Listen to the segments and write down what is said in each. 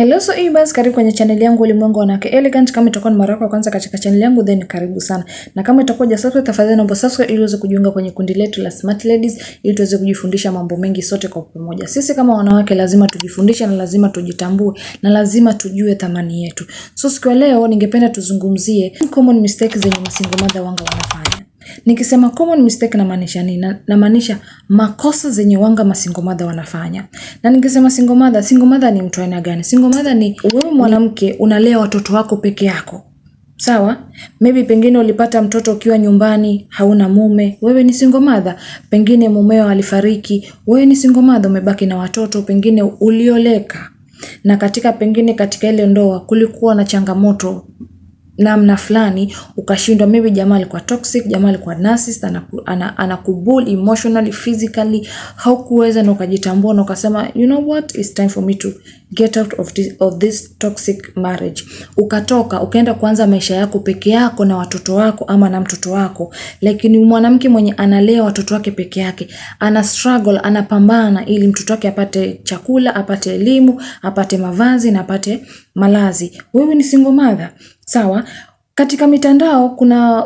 Hello so basi karibu kwenye channel yangu Ulimwengu wa Wanawake Elegant. Kama itakuwa ni mara yako ya kwanza katika channel yangu then karibu sana. Na kama itakuwa hujasubscribe tafadhali naomba subscribe ili uweze kujiunga kwenye kundi letu la Smart Ladies ili tuweze kujifundisha mambo mengi sote kwa pamoja. Sisi kama wanawake lazima tujifundishe na lazima tujitambue na lazima tujue thamani yetu. So siku ya leo ningependa tuzungumzie common mistakes zenye masingle mother wanga wanafanya. Nikisema common mistake namaanisha nini? Namaanisha makosa zenye wanga masingle mother wanafanya. Na nikisema single mother ni mtu aina gani? Single mother ni wewe mwanamke unalea watoto wako peke yako. Sawa? Maybe pengine ulipata mtoto ukiwa nyumbani, hauna mume, wewe ni single mother. Pengine mumeo alifariki, wewe ni single mother, umebaki na watoto, pengine ulioleka. Na katika ile ndoa kulikuwa na changamoto namna fulani ukashindwa, maybe jamaa alikuwa toxic, jamaa alikuwa narcissist, anakubully emotionally, physically, haukuweza na ukajitambua na ukasema you know what, it's time for me to get out of this toxic marriage. Ukatoka ukaenda kuanza maisha yako peke yako na watoto wako ama na mtoto wako. Lakini mwanamke mwenye analea watoto wake peke yake, ana struggle, anapambana ili mtoto wake apate chakula, apate elimu, apate mavazi na apate malazi. Wewe ni single mother. Sawa, katika mitandao kuna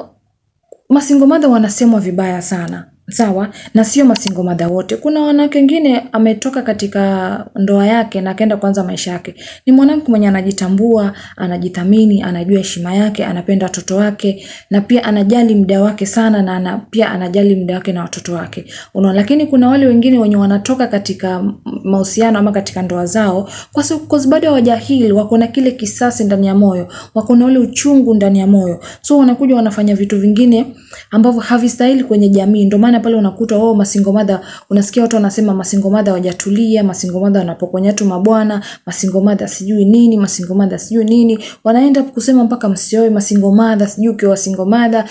masingle mother wanasemwa vibaya sana. Sawa, na sio masingle mother wote. Kuna wanawake wengine ametoka katika ndoa yake na akaenda kuanza maisha yake. Ni mwanamke mwenye anajitambua, anajithamini, anajua heshima yake, anapenda watoto wake na pia anajali muda wake sana na pia anajali muda wake na watoto wake. Unaona, lakini kuna wale wengine wenye wanatoka katika mahusiano ama katika ndoa zao kwa sababu bado hawajahili, wako na kile kisasi ndani ya moyo, wako na ule uchungu ndani ya moyo. So wanakuja wanafanya vitu vingine ambavyo havistahili kwenye jamii. Ndio maana pale unakuta masingle mother, unasikia watu wanasema masingle mother hawajatulia, masingle mother wanapokonya tu mabwana, masingle mother sijui nini, masingle mother sijui nini. Wanaenda kusema mpaka msioe masingle mother, sijui ukiwa single mother,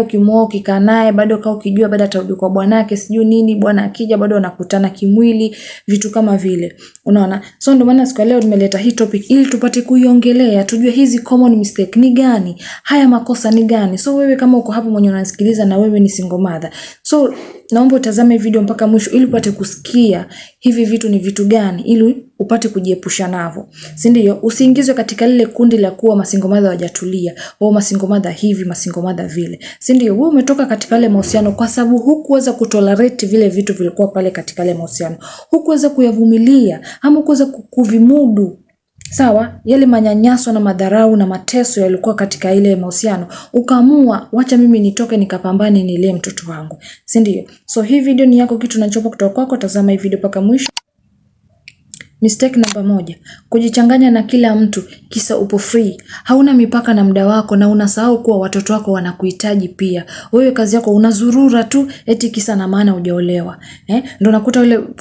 ukimwoa ukikaa naye bado kaa ukijua baada atarudi kwa bwanake sijui nini, bwana akija bado wanakutana kimwili, vitu kama vile. Unaona? So ndio maana siku leo nimeleta hii topic ili tupate kuiongelea, tujue hizi common mistake ni gani, haya makosa ni gani. So wewe kama uko hapo mwenye unasikiliza na wewe ni single mother, so naomba utazame video mpaka mwisho ili upate kusikia hivi vitu ni vitu gani ili upate kujiepusha navyo. Si ndio? Usiingizwe katika lile kundi la kuwa masingle mother hawajatulia, au masingle mother hivi, masingle mother vile. Si ndio? Wewe umetoka katika ile mahusiano kwa sababu hukuweza kutolerate vile vitu vilikuwa pale katika ile mahusiano. Hukuweza kuyavumilia ama hukuweza kuvimudu. Sawa, yale manyanyaso na madharau na mateso yalikuwa katika ile mahusiano. Ukaamua wacha mimi nitoke nikapambane nilee mtoto wangu. Si ndio? So hii video ni yako, kitu nachopa kutoka kwako, tazama hii video mpaka mwisho. Mistake namba 1, kujichanganya na kila mtu kisa upo free. Hauna mipaka na muda wako na unasahau kuwa watoto wako wanakuhitaji pia. Wewe kazi yako unazurura tu eti kisa na maana hujaolewa. Ndio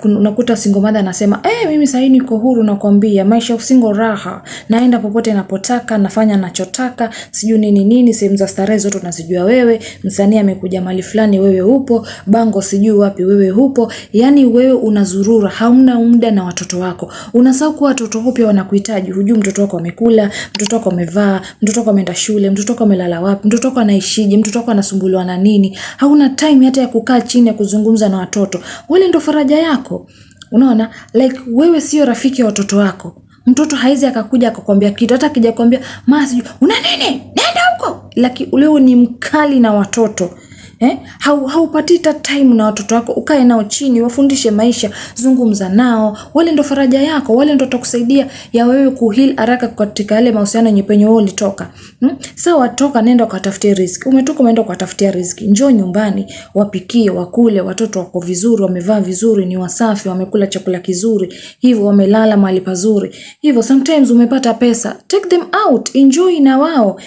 unakuta single mother anasema, mimi sasa niko huru nakwambia, maisha ya single raha. Naenda popote ninapotaka, nafanya ninachotaka, sijui nini, sehemu za starehe zote unazijua wewe. Msanii amekuja mali fulani wewe upo, bango sijui wapi wewe upo. Yaani wewe unazurura, hauna muda na watoto wako. Unasahau kuwa watoto wako pia wanakuhitaji. Hujui mtoto wako amekula, mtoto wako amevaa, mtoto wako ameenda shule, mtoto wako amelala wapi, mtoto wako anaishije, mtoto wako anasumbuliwa na nini. Hauna time hata ya kukaa chini ya kuzungumza na watoto. Wale ndo faraja yako. Unaona? Like wewe sio rafiki wa watoto wako. Mtoto haizi akakuja akakwambia kitu, hata akija kwambia mama una nini? Nenda huko. Lakini ule ni mkali na watoto. Haupati time na watoto wako, ukae nao chini, wafundishe maisha, zungumza nao. Wale ndo faraja yako, wale ndo watakusaidia ya wewe kuheal haraka katika yale mahusiano yenye penye wewe ulitoka. Sawa, toka nenda ukatafutie riziki. Umetoka umeenda ukatafutia riziki. Njoo nyumbani, wapikie, wakule, watoto wako vizuri, wamevaa vizuri, ni wasafi, wamekula chakula kizuri, hivyo wamelala mahali pazuri. Hivyo sometimes umepata pesa, take them out, enjoy na wao.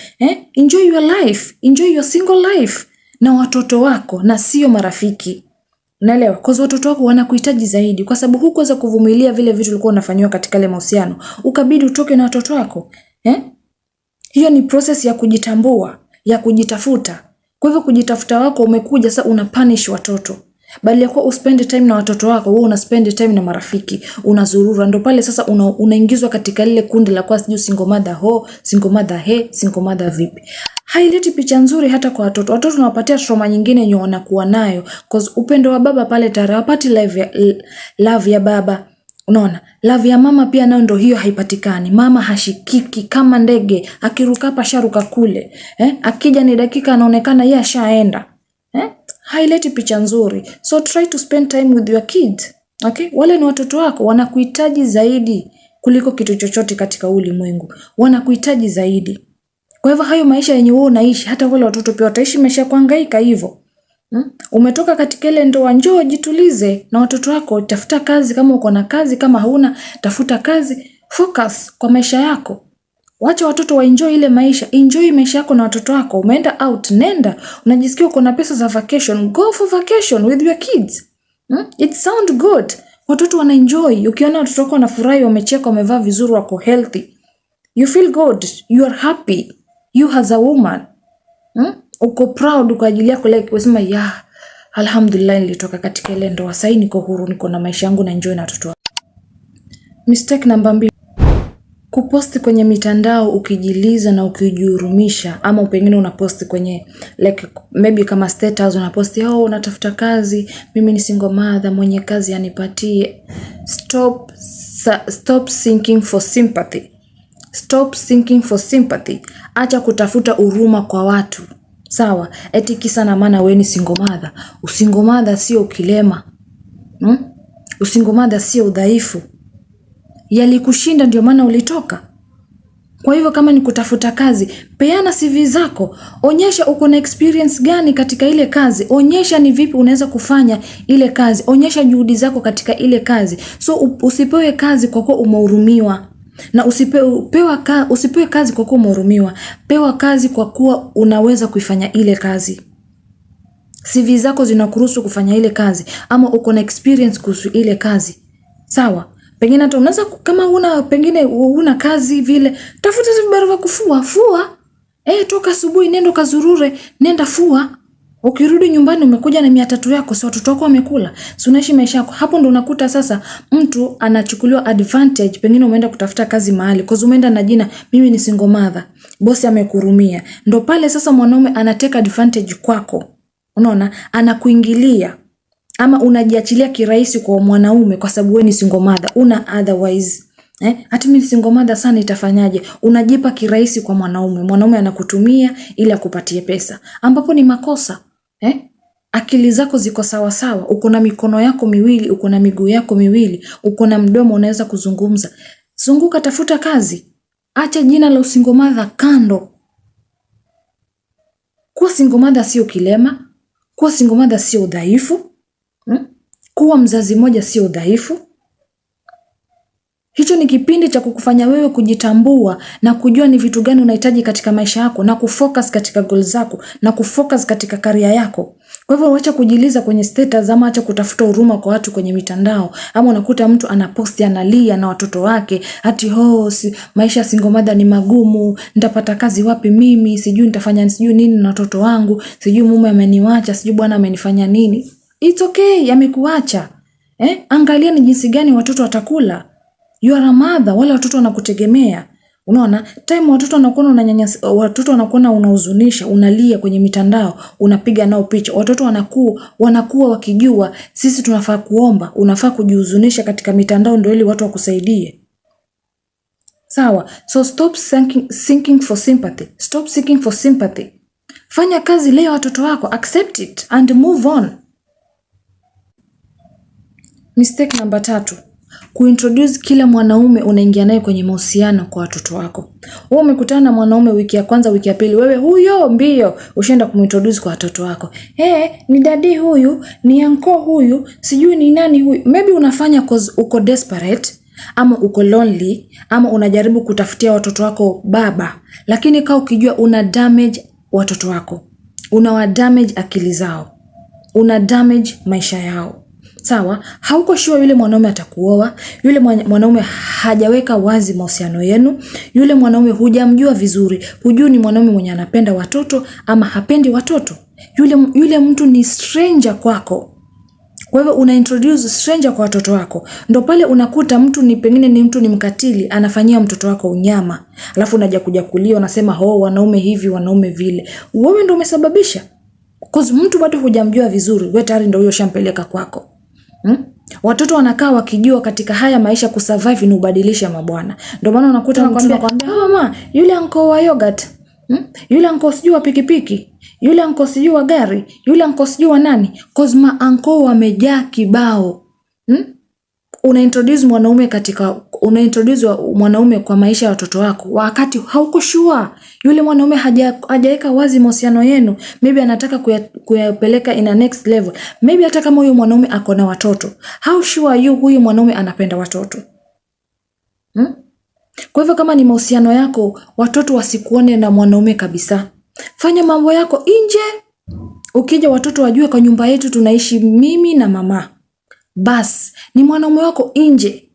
Enjoy your life, enjoy your single life na watoto wako na sio marafiki. Unaelewa? Kwa sababu watoto wako wanakuhitaji zaidi, kwa sababu hukuweza kuvumilia vile vitu ulikuwa unafanywa katika ile mahusiano. Ukabidi utoke na watoto wako. Hiyo ni process ya kujitambua, ya kujitafuta. Kwa hivyo kujitafuta wako umekuja sasa unapunish watoto. Badala ya kuwa uspend time na watoto wako, wewe una spend time na marafiki, unazurura. Ndio pale sasa unaingizwa katika lile kundi la kwa siju single mother single mother single mother vipi. Haileti picha nzuri hata kwa watoto. Watoto tunawapatia trauma nyingine yenye wanakuwa nayo, cause upendo wa baba pale tayari hawapati love ya baba. Unaona? Love ya mama pia nayo ndio hiyo, haipatikani. Mama hashikiki kama ndege, akiruka hapa sharuka kule. Akija ni dakika anaonekana yeye ashaenda. Haileti picha nzuri. So try to spend time with your kids. Okay? Wale ni watoto wako, wanakuhitaji zaidi kuliko kitu chochote katika ulimwengu. Wanakuhitaji zaidi. Kwa hivyo hayo maisha yenye wewe unaishi, hata wale watoto pia wataishi maisha kuhangaika hivyo. Umetoka katika ile ndoa, njoo jitulize na watoto wako, tafuta kazi kama uko na kazi, kama hauna tafuta kazi, focus kwa maisha yako. Wacha watoto waenjoy ile maisha, enjoy maisha yako na watoto wako. Umeenda out, nenda, unajisikia uko na pesa za vacation, go for vacation with your kids. It sound good. Watoto wana enjoy. Ukiona watoto wako wanafurahi, wamecheka, wamevaa vizuri, wako healthy, you feel good, you are happy, you as a woman. Uko proud kwa ajili yako, like unasema alhamdulillah, nilitoka katika ile ndoa, sasa niko huru, niko na maisha yangu na enjoy na watoto wangu. Mistake namba 2, kuposti kwenye mitandao ukijiliza na ukijihurumisha, ama pengine unaposti kwenye like maybe kama status unaposti unatafuta kazi, mimi ni single mother, mwenye kazi anipatie. Stop seeking for sympathy. Stop seeking for sympathy. Acha kutafuta huruma kwa watu. Sawa? Eti kisa na maana wewe ni single mother. Usingle mother sio kilema. Usingle mother sio udhaifu. Yalikushinda ndio maana ulitoka. Kwa hivyo kama ni kutafuta kazi, peana CV zako. Onyesha uko na experience gani katika ile kazi. Onyesha ni vipi unaweza kufanya ile kazi. Onyesha juhudi zako katika ile kazi. So usipewe kazi kwa kuwa umehurumiwa. Na usipewe kazi kwa kuwa umehurumiwa. Pewa kazi kwa kuwa unaweza kuifanya ile kazi. CV zako zinakuruhusu kufanya ile kazi, ama uko na experience kuhusu ile kazi. Sawa? Pengine hata unaweza kama pengine una kazi vile, tafuta vibarua kufua, fua. Toka asubuhi nenda kazurure, nenda fua. Ukirudi nyumbani umekuja na 300 yako, si watoto wako wamekula. Si unaishi maisha yako. Hapo ndo unakuta sasa mtu anachukuliwa advantage, pengine umeenda kutafuta kazi mahali, kwa umeenda na jina mimi ni single mother. Bosi amekurumia. Ndo pale sasa mwanaume anateka advantage kwako. Unaona? Anakuingilia. Ama unajiachilia kirahisi kwa mwanaume kwa sababu wewe ni single mother. Otherwise hata mimi single mother sana itafanyaje? Unajipa kirahisi kwa mwanaume. Mwanaume anakutumia ili akupatie pesa, ambapo ni makosa. Akili zako ziko sawa sawa, uko na mikono yako miwili, uko na miguu yako miwili, uko na mdomo, unaweza kuzungumza. Zunguka, tafuta kazi. Acha jina la single mother kando. Kuwa single mother sio kilema, kuwa single mother sio udhaifu. Kuwa mzazi mmoja sio udhaifu. Hicho ni kipindi cha kukufanya wewe kujitambua na kujua ni vitu gani unahitaji katika maisha yako, na kufocus katika goals zako, na kufocus katika career yako. Kwa hivyo acha kujiliza kwenye status, ama acha kutafuta huruma kwa watu kwenye mitandao. Ama unakuta mtu anaposti analia na watoto wake, ati maisha single mother ni magumu, nitapata kazi wapi mimi, sijui nitafanya sijui nini na watoto wangu, sijui mume ameniacha, sijui bwana amenifanya nini. It's okay, amekuacha. Angalia ni jinsi gani watoto watakula. You are a mother, wale watoto wanakutegemea. Unaona? Time watoto wanakuona unanyanyasa, watoto wanakuona unahuzunisha, unalia kwenye mitandao, unapiga nao picha. Watoto wanakuwa wakijua sisi tunafaa kuomba, unafaa kujihuzunisha katika mitandao ndio ili watu wakusaidie. Sawa? So stop seeking for sympathy. Stop seeking for sympathy. Fanya kazi, lea watoto wako, accept it and move on. Mistake namba 3. Kuintroduce kila mwanaume unaingia naye kwenye mahusiano kwa watoto wako. Wewe umekutana na mwanaume wiki ya kwanza, wiki ya pili, wewe huyo mbio ushaenda kumintroduce kwa watoto wako. Ni daddy huyu, ni uncle huyu, sijui ni nani huyu. Maybe unafanya cause uko desperate, ama uko lonely, ama unajaribu kutafutia watoto wako baba. Lakini kaa ukijua una damage watoto wako. Una damage akili zao. Una damage maisha yao. Sawa? Hauko sure yule mwanaume atakuoa, yule mwanaume hajaweka wazi mahusiano yenu, yule mwanaume hujamjua vizuri, hujui ni mwanaume mwenye anapenda watoto ama hapendi watoto. Yule mtu ni stranger kwako. Kwa hivyo una introduce stranger kwa watoto wako. Ndio pale unakuta pengine ni mtu ni mkatili, anafanyia mtoto wako unyama. Alafu unaja kuja kulia unasema wanaume hivi, wanaume vile. Wewe ndio umesababisha. Cause mtu bado hujamjua vizuri, wewe tayari ndio huyo shampeleka kwako. Watoto wanakaa wakijua katika haya maisha kusurvive ni ubadilishe mabwana. Ndio maana unakuta nakwambia, mama, yule anko wa yogurt, yule anko sijui wa pikipiki, yule anko sijui wa gari, yule anko sijui wa nani, cause ma anko wamejaa kibao. Unaintroduce mwanaume kwa maisha ya watoto wako wakati hauko sure yule mwanaume hajaweka wazi mahusiano yenu. Maybe anataka kuyapeleka in a next level. Maybe hata kama huyo mwanaume ako na watoto, how sure you huyu mwanaume anapenda watoto? Kwa hivyo kama ni mahusiano yako, watoto wasikuone na mwanaume kabisa. Fanya mambo yako nje. Ukija watoto wajue kwa nyumba yetu tunaishi mimi na mama. Bas, ni mwanaume wako nje.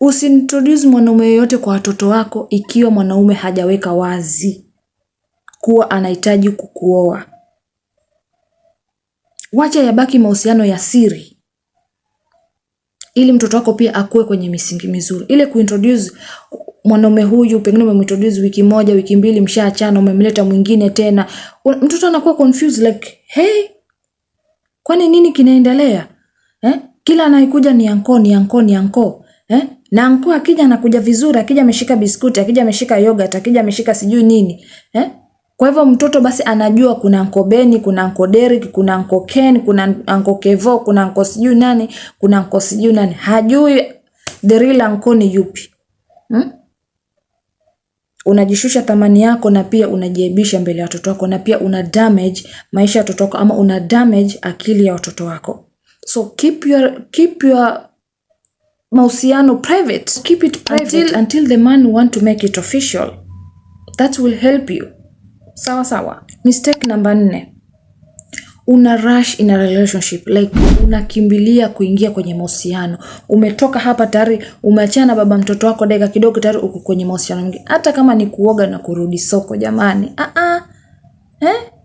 Usintroduce mwanaume yoyote kwa watoto wako ikiwa mwanaume hajaweka wazi kuwa anahitaji kukuoa. Wacha yabaki mahusiano ya siri, ili mtoto wako pia akue kwenye misingi mizuri. Ile kuintroduce mwanaume huyu, pengine umemintroduce wiki moja, wiki mbili, mshaachana, umemleta mwingine tena. Mtoto anakuwa confused like, hey, kwani nini kinaendelea? Kila anaikuja ni anko. Na anko akija anakuja vizuri, akija ameshika biskuti, akija ameshika yogurt, akija ameshika sijui nini. Kwa hivyo mtoto basi anajua kuna anko Beni, kuna anko Derek, kuna anko Ken, kuna anko Kevo, kuna anko sijui nani, kuna anko sijui nani. Hajui the real anko ni yupi. Unajishusha thamani yako, na pia unajiaibisha mbele ya watoto wako, na pia una damage maisha ya watoto wako, ama una damage akili ya watoto wako. So keep your mahusiano private. Keep it private until the man want to make it official. That will help you. Sawa. Mistake number 4. Una rush in a relationship, like unakimbilia kuingia kwenye mahusiano. Umetoka hapa tayari, umeachana baba mtoto wako dakika kidogo tayari uko kwenye mahusiano mwingine. Hata kama ni kuoga na kurudi soko jamani.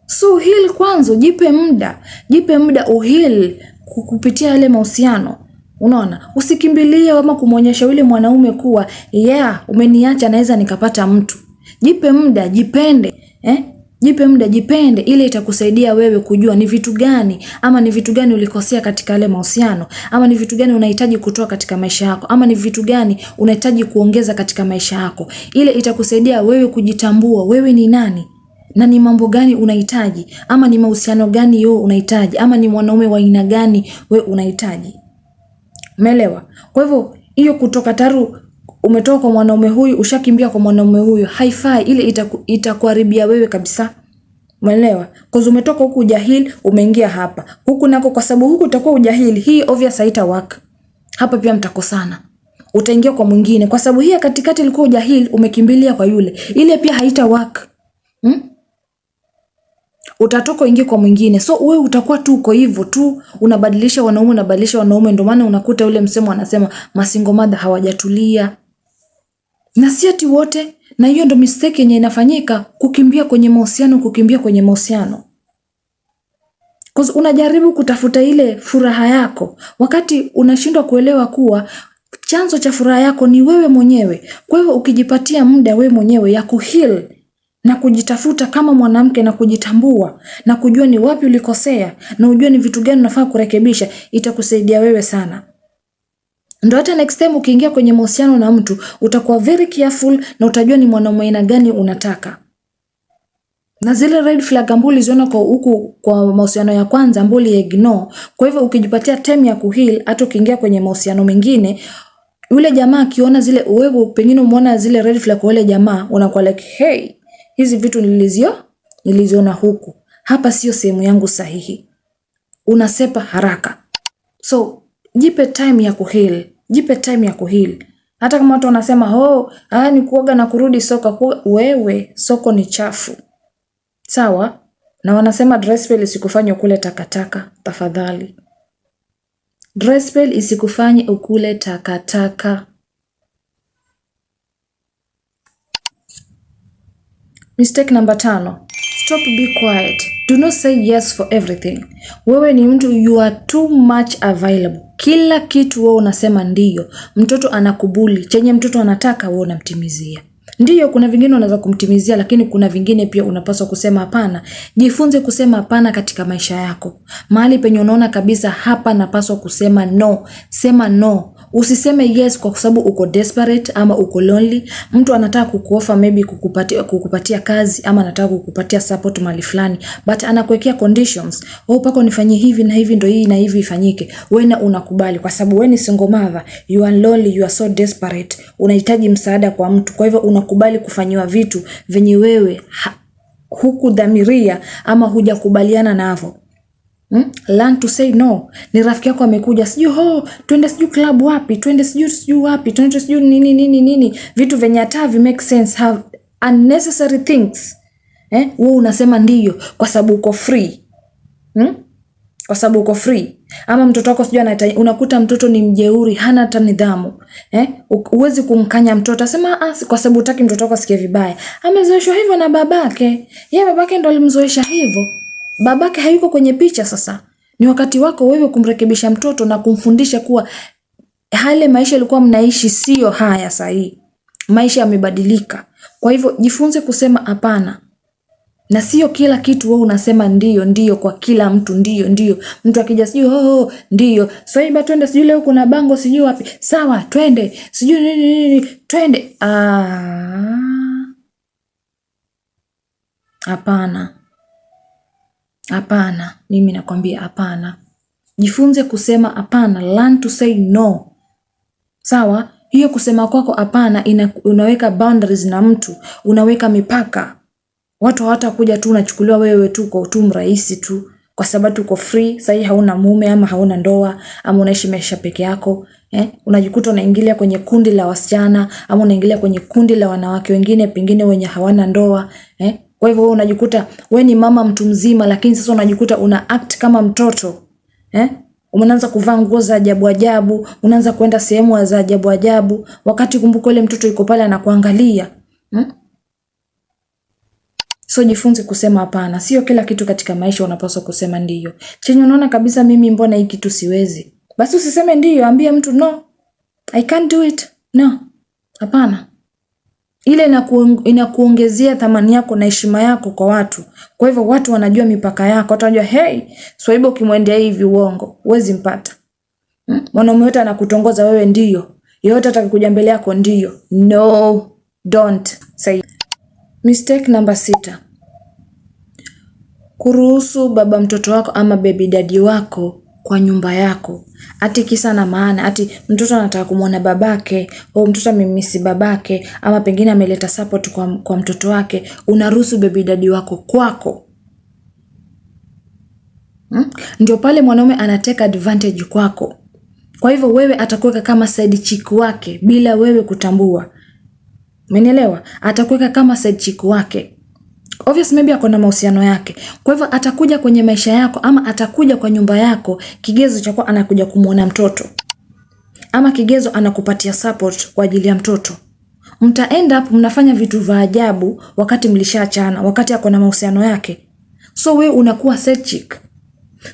So heal kwanza, jipe muda uheal kupitia ile mahusiano. Unaona? Usikimbilie ama kumuonyesha yule mwanaume kuwa umeniacha naweza nikapata mtu. Jipe muda, jipende. Jipe muda, jipende, ile itakusaidia wewe kujua ni vitu gani, ama ni vitu gani ulikosea katika ile mahusiano, ama ni vitu gani unahitaji kutoa katika maisha yako, ama ni vitu gani unahitaji kuongeza katika maisha yako. Ile itakusaidia wewe kujitambua wewe ni nani na ni mambo gani unahitaji, ama ni mahusiano gani wewe unahitaji, ama ni mwanaume wa aina gani wewe unahitaji. Umeelewa? Kwa hivyo hiyo kutoka taru umetoka kwa mwanaume huyu ushakimbia kwa mwanaume huyu haifai, ile itakuharibia wewe kabisa. Umeelewa? Kwa sababu umetoka huku ujahili umeingia hapa. Huku nako kwa sababu huku utakuwa ujahili, hii obvious haita work. Hapa pia mtakosana. Utaingia kwa mwingine kwa sababu hii katikati ilikuwa ujahili, umekimbilia kwa yule. Ile pia haita work. Utatoka ingia kwa mwingine. So wewe utakuwa tu uko hivyo tu, unabadilisha wanaume, ndio maana unakuta ule msemo anasema masingo mada hawajatulia. Na si ati wote, na hiyo ndo mistake yenye inafanyika, kukimbia kwenye mahusiano. Cause unajaribu kutafuta ile furaha yako wakati unashindwa kuelewa kuwa chanzo cha furaha yako ni wewe mwenyewe. Kwa hivyo ukijipatia muda wewe mwenyewe ya kuheal na kujitafuta kama mwanamke na kujitambua na kujua ni wapi ulikosea na ujue ni vitu gani unafaa kurekebisha, itakusaidia wewe sana. Ndio hata next time ukiingia kwenye mahusiano na mtu utakuwa very careful na utajua ni mwanaume aina gani unataka. Na zile red flag ambazo uliziona kwa huku kwa mahusiano ya kwanza ambazo ignore. Kwa hivyo ukijipatia time ya kuheal, hata ukiingia kwenye mahusiano mengine, yule jamaa akiona zile, wewe pengine umeona zile red flag kwa yule jamaa, unakuwa like, hey, hizi vitu niliziona huku. Hapa sio sehemu yangu sahihi. Unasepa haraka. So jipe time ya kuheal. Hata kama watu wanasema ni kuoga na kurudi soko, wewe soko ni chafu. Sawa? Na wanasema dress spell isikufanye ukule takataka, tafadhali. Dress spell isikufanye ukule takataka. Mistake number 5. Stop, be quiet. Do not say yes for everything. Wewe ni mtu, you are too much available. Kila kitu wewe unasema ndiyo. Mtoto anakubuli, chenye mtoto anataka wewe unamtimizia. Ndiyo, kuna vingine unaweza kumtimizia, lakini kuna vingine pia unapaswa kusema hapana. Jifunze kusema hapana katika maisha yako. Mahali penye unaona kabisa hapa napaswa kusema no, sema no. Usiseme yes kwa sababu uko desperate ama uko lonely. Mtu anataka kukuofa maybe kukupatia kazi ama anataka kukupatia support mali fulani, but anakuwekea conditions. Pako nifanyie hivi na hivi, ndio hii na hivi ifanyike. Wewe unakubali kwa sababu wewe ni single mother, you are lonely, you are so desperate. Unahitaji msaada kwa mtu. Kwa hivyo unakubali kufanyiwa vitu venye wewe hukudhamiria ama hujakubaliana navyo. Learn to say no. Ni rafiki yako amekuja, sijui twende sijui club wapi, twende sijui wapi, twende sijui nini, vitu venye hata make sense, have unnecessary things. Wewe unasema ndiyo kwa sababu uko free. Kwa sababu uko free. Ama mtoto wako sijui unakuta mtoto ni mjeuri, hana hata nidhamu. Uwezi kumkanya mtoto, asema kwa sababu utaki mtoto wako asikie vibaya. Amezoeshwa hivyo na babake. Yeye babake ndo alimzoesha hivyo. Babake hayuko kwenye picha sasa. Ni wakati wako wewe kumrekebisha mtoto na kumfundisha kuwa hale maisha yalikuwa mnaishi sio haya sahihi. Maisha yamebadilika. Kwa hivyo jifunze kusema hapana. Na sio kila kitu wewe unasema ndiyo kwa kila mtu, ndiyo. Mtu akija sijui ndiyo. Swaiba twende sijui leo kuna bango sijui wapi. Sawa, twende. Sijui nini, twende. Hapana. Hapana, mimi nakwambia hapana. Jifunze kusema hapana, learn to say no. Sawa? Hiyo kusema kwako hapana unaweka boundaries na mtu, unaweka mipaka. Watu hawatakuja tu unachukuliwa wewe tu kwa utu mrahisi tu kwa sababu uko free, sahi hauna mume ama hauna ndoa ama unaishi maisha peke yako. Unajikuta unaingilia kwenye kundi la wasichana ama unaingilia kwenye kundi la wanawake wengine pengine wenye hawana ndoa. Kwa hivyo wewe unajikuta wewe ni mama mtu mzima, lakini sasa unajikuta una act kama mtoto. Unaanza kuvaa nguo za ajabu, unaanza kwenda sehemu za ajabu, wakati kumbuko ile mtoto yuko pale anakuangalia. So jifunze kusema hapana. Sio kila kitu katika maisha unapaswa kusema ndiyo. Chenye unaona kabisa mimi mbona hiki kitu siwezi, basi usiseme ndiyo, ambia mtu no, I can't do it. No. Hapana. Ile inakuongezea thamani yako na heshima yako kwa watu. Kwa hivyo watu wanajua mipaka yako. Watu wanajua Swaiba ukimwendea hivi uongo, huwezi mpata. Mwanaume yote anakutongoza wewe ndiyo. Yote atakuja mbele yako ndiyo. No, don't say. Mistake number 6. Kuruhusu baba mtoto wako ama baby daddy wako kwa nyumba yako. Ati kisa na maana, ati mtoto anataka kumuona babake, au mtoto amemisi babake, ama pengine ameleta support kwa mtoto wake, unaruhusu baby daddy wako kwako. Ndio pale mwanaume anateka advantage kwako. Kwa hivyo wewe atakuweka kama side chick wake bila wewe kutambua. Umenielewa? Atakuweka kama side chick wake. Obviously maybe ako na mahusiano yake. Kwa hivyo atakuja kwenye maisha yako ama atakuja kwa nyumba yako kigezo cha kwa anakuja kumuona mtoto. Ama kigezo anakupatia support kwa ajili ya mtoto. Mta end up mnafanya vitu vya ajabu wakati mlishaachana, wakati ako na mahusiano yake. So wewe unakuwa side chick.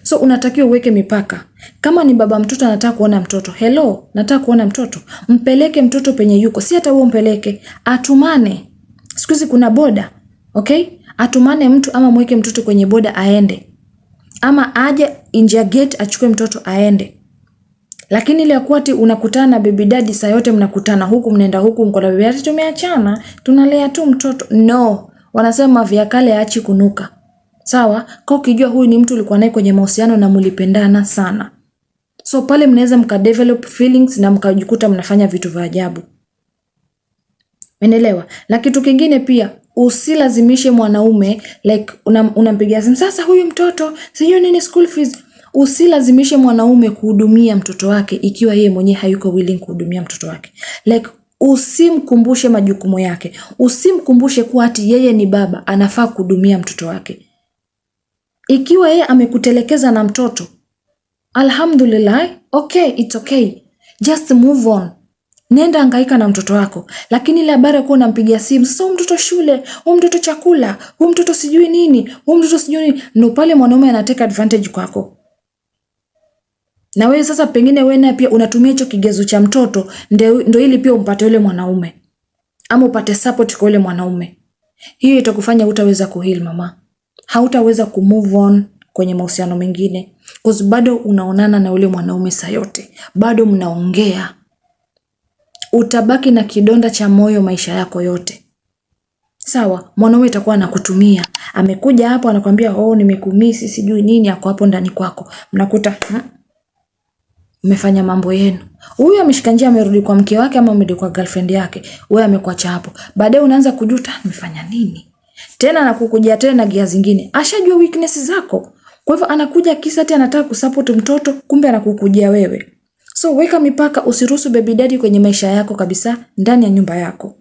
So unatakiwa uweke mipaka. Kama ni baba mtoto anataka kuona mtoto, hello, nataka kuona mtoto. Mpeleke mtoto penye yuko. Si hata wewe mpeleke, atumane. Siku hizi kuna boda. Okay? Atumane mtu ama mweke mtoto kwenye boda aende. Ama aje nje ya gate achukue mtoto aende. Lakini ile akwati unakutana na baby daddy saa yote mnakutana huku mnaenda huku mko na baby daddy tumeachana, tunalea tu mtoto. No, wanasema vya kale haachi kunuka. Sawa? Kwa ukijua huyu ni mtu ulikuwa naye kwenye mahusiano na mlipendana sana. So pale mnaweza mkadevelop feelings na mkajikuta mnafanya vitu vya ajabu. Umeelewa? Na kitu kingine pia usilazimishe mwanaume like unampigia simu sasa huyu mtoto sijui nini school fees. Usilazimishe mwanaume kuhudumia mtoto wake ikiwa yeye mwenyewe hayuko willing kuhudumia mtoto wake. Like usimkumbushe majukumu yake. Usimkumbushe kuwa ati yeye ni baba anafaa kuhudumia mtoto wake. Ikiwa yeye amekutelekeza na mtoto, alhamdulillah, okay, it's okay. Just move on. Nenda hangaika na mtoto wako. Lakini ile habari kwa unampigia simu, sasa mtoto shule, mtoto chakula, mtoto sijui nini, mtoto sijui nini, ndio pale mwanaume anateka advantage kwako. Na wewe sasa pengine wewe na pia unatumia hicho kigezo cha mtoto ndio ili pia umpate yule mwanaume. ama upate support kwa yule mwanaume, hiyo itakufanya hutaweza kuheal mama. Hautaweza kumove on kwenye mahusiano mengine, cause bado unaonana na yule mwanaume saa yote, bado mnaongea. Utabaki na kidonda cha moyo maisha yako yote. Sawa, mwanaume itakuwa anakutumia. Amekuja hapo anakuambia nimekumisi sijui nini, ako hapo ndani kwako. Mnakuta mmefanya mambo yenu. Huyu ameshika njia amerudi kwa mke wake ama amerudi kwa girlfriend yake. Wewe amekuacha hapo. Baadaye unaanza kujuta nimefanya nini? Tena anakukujia tena na gia zingine. Ashajua weakness zako. Kwa hivyo anakuja kisa ati anataka kusupport mtoto, kumbe anakukujia wewe. So weka mipaka, usiruhusu baby daddy kwenye maisha yako kabisa, ndani ya nyumba yako.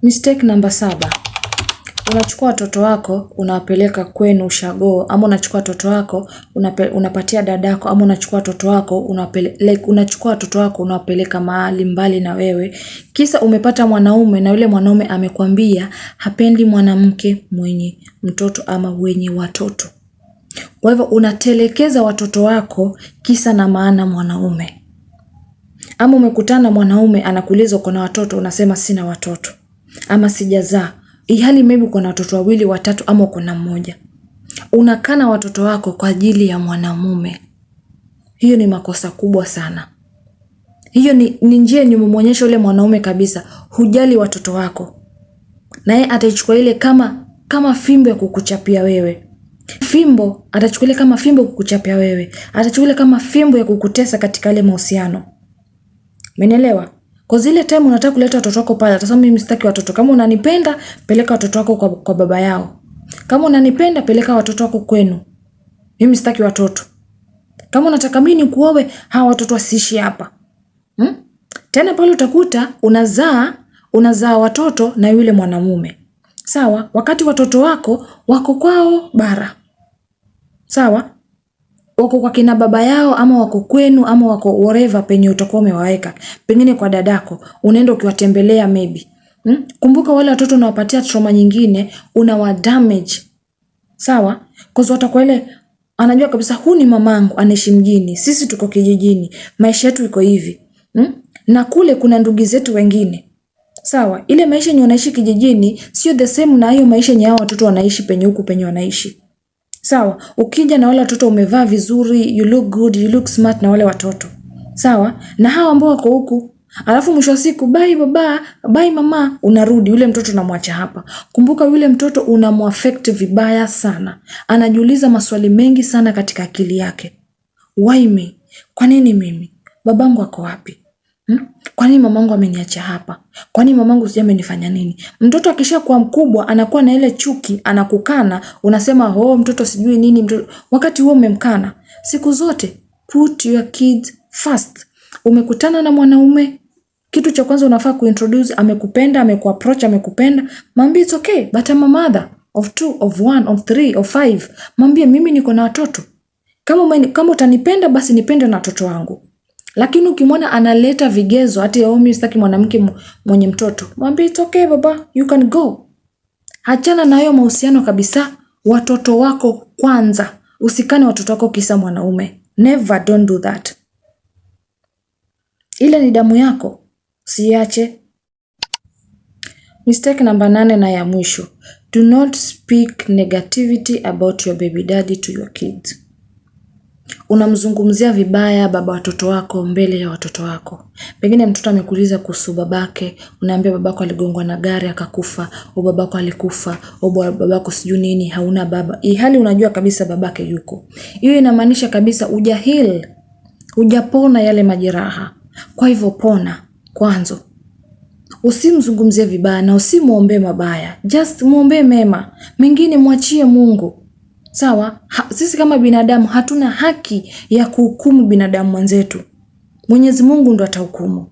Mistake number 7. Unachukua watoto wako unawapeleka kwenu ushago, ama unachukua watoto wako unapatia dadako, ama unachukua watoto wako unawapeleka mahali mbali na wewe. Kisa umepata mwanaume na yule mwanaume amekwambia hapendi mwanamke mwenye mtoto ama wenye watoto. Kwa hivyo unatelekeza watoto wako kisa na maana mwanaume. Ama umekutana mwanaume anakuuliza uko na watoto, unasema sina watoto ama sijazaa, ihali maybe uko na watoto 2, 3 ama uko na mmoja. Unakana watoto wako kwa ajili ya mwanamume. Hiyo ni makosa kubwa sana. Hiyo ni njia nyumuonyesha yule mwanaume kabisa hujali watoto wako. Naye ataichukua ile kama fimbo ya kukuchapia wewe. Fimbo atachukulia kama fimbo kukuchapia wewe. Atachukulia kama fimbo ya kukutesa katika ile mahusiano. Umeelewa? Kwa zile time unataka kuleta watoto wako pale, atasema mimi sitaki watoto. Kama unanipenda, peleka watoto wako kwa baba yao. Kama unanipenda, peleka watoto wako kwenu. Mimi sitaki watoto. Kama unataka mimi nikuoe, hawa watoto wasiishi hapa. Tena pale utakuta unazaa watoto na yule mwanamume. Sawa? Wakati watoto wako wako kwao bara. Sawa? Wako kwa kina baba yao ama wako kwenu ama wako wherever penye utakuwa umewaweka. Pengine kwa dadako, unaenda ukiwatembelea maybe. Kumbuka wale watoto unawapatia trauma nyingine, unawa damage. Sawa? Kwa sababu watakuwa ile anajua kabisa huu ni mamangu anaishi mjini, sisi tuko kijijini, maisha yetu iko hivi. Na kule kuna ndugu zetu wengine. Sawa? Ile maisha yenye unaishi kijijini sio the same na hiyo maisha yenye hao watoto wanaishi penye huku penye wanaishi. Sawa, ukija na wale watoto umevaa vizuri, you look good, you look smart na wale watoto. Sawa, na hao ambao wako huku, alafu mwisho wa siku bye baba, bye mama, unarudi yule mtoto unamwacha hapa. Kumbuka yule mtoto unamuaffect vibaya sana. Anajiuliza maswali mengi sana katika akili yake. Why me? Kwa nini mimi? Babangu ako wapi? Kwa nini mamangu ameniacha hapa? Kwa nini mamangu sijui amenifanya nini? Mtoto akishakuwa mkubwa anakuwa na ile chuki, anakukana, unasema mtoto sijui nini mtoto. Wakati huo umemkana. Siku zote put your kids first. Umekutana na mwanaume, kitu cha kwanza unafaa kuintroduce, amekupenda, amekuapproach, amekupenda, mwambie it's okay, but I'm a mother of 2, of 1, of 3, of 5. Mwambie mimi niko na watoto. Kama utanipenda basi nipende na watoto wangu. Lakini ukimwona analeta vigezo ati mimi sitaki mwanamke mwenye mtoto, mwambie it's okay baba, you can go. Achana na hayo mahusiano kabisa. Watoto wako kwanza. Usikane watoto wako kisa mwanaume. Never, don't do that. Ile ni damu yako, siache. Mistake number 8 na ya mwisho. Do not speak negativity about your baby daddy to your kids. Unamzungumzia vibaya baba watoto wako mbele ya watoto wako. Pengine mtoto amekuuliza kuhusu babake, unaambia babako aligongwa na gari akakufa, au babako alikufa, au babako sijui nini, hauna baba. Hali unajua kabisa babake yuko. Hiyo inamaanisha kabisa hujahil, hujapona yale majeraha. Kwa hivyo pona kwanza. Usimzungumzie vibaya na usimuombe mabaya. Just muombe mema. Mengine mwachie Mungu. Sawa? Sisi kama binadamu hatuna haki ya kuhukumu binadamu mwenzetu. Mwenyezi Mungu ndo atahukumu.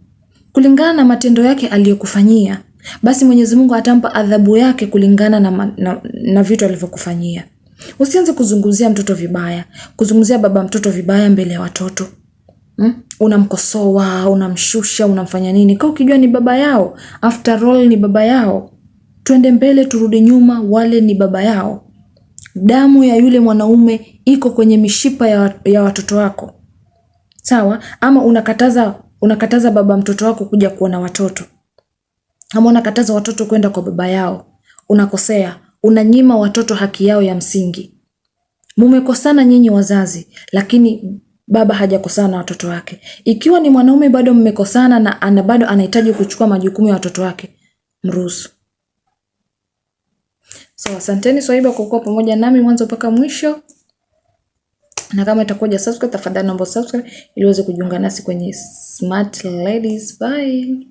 Kulingana na matendo yake aliyokufanyia, basi Mwenyezi Mungu atampa adhabu yake kulingana na vitu alivyokufanyia. Usianze kuzungumzia mtoto vibaya, kuzungumzia baba mtoto vibaya mbele ya watoto. Unamkosoa, unamshusha, unamfanya nini? Kwa ukijua ni baba yao, after all ni baba yao. Twende mbele turudi nyuma, wale ni baba yao. Damu ya yule mwanaume iko kwenye mishipa ya watoto wako. Sawa? Ama unakataza unakataza baba mtoto wako kuja kuona watoto, ama unakataza watoto kwenda kwa baba yao, unakosea. Unanyima watoto haki yao ya msingi. Mumekosana nyinyi wazazi, lakini baba hajakosana na watoto wake. Ikiwa ni mwanaume bado mmekosana na bado anahitaji kuchukua majukumu ya watoto wake, mruhusu. So asanteni Swaiba kwa kuwa pamoja nami mwanzo mpaka mwisho. Na kama itakuja subscribe, tafadhali naomba subscribe ili uweze kujiunga nasi kwenye Smart Ladies. Bye.